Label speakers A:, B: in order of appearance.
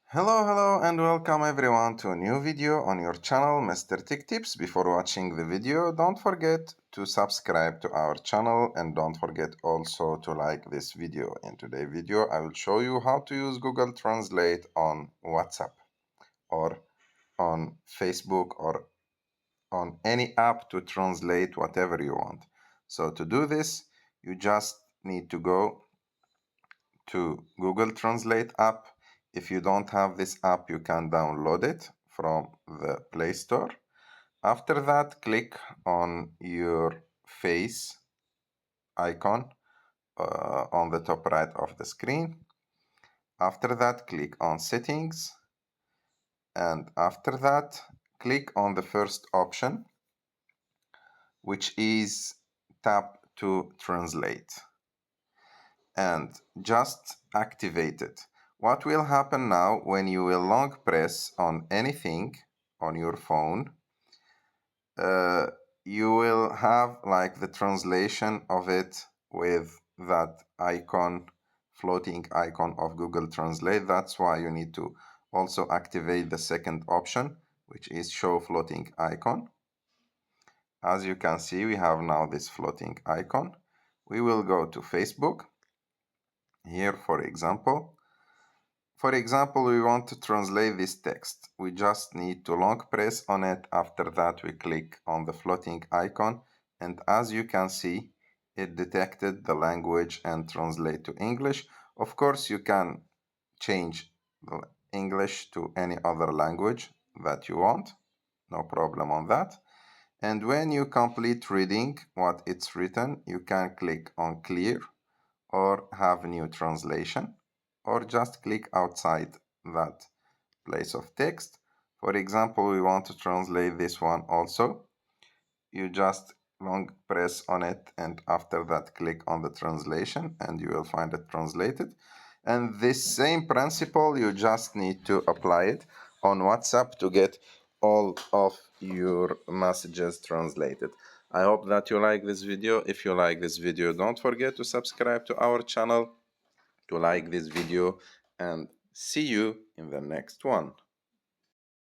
A: Hello and welcome everyone to a new video on your channel Mr. Tech Tips. Before watching the video, don't forget to subscribe to our channel and don't forget also to like this video. In today's video I will show you how to use Google Translate on WhatsApp or on Facebook or on any app to translate whatever you want. So to do this, you just need to go to Google Translate app. If you don't have this app, you can download it from the Play Store. After that, click on your face icon on the top right of the screen. After that, click on Settings. And after that, click on the first option, which is Tap to Translate. And just activate it. What will happen now when you will long press on anything on your phone, you will have like the translation of it with that icon, floating icon of Google Translate. That's why you need to also activate the second option, which is show floating icon. As you can see, we have now this floating icon. We will go to Facebook. Here, for example, we want to translate this text. We just need to long press on it. After that, we click on the floating icon. And as you can see, it detected the language and translate to English. Of course, you can change the English to any other language that you want. No problem on that. And when you complete reading what it's written, you can click on clear or have new translation, or just click outside that place of text. For example, we want to translate this one also. You just long press on it and after that click on the translation and you will find it translated. And this same principle, you just need to apply it on WhatsApp to get all of your messages translated. I hope that you like this video. If you like this video, don't forget to subscribe to our channel, to like this video, and see you in the next one.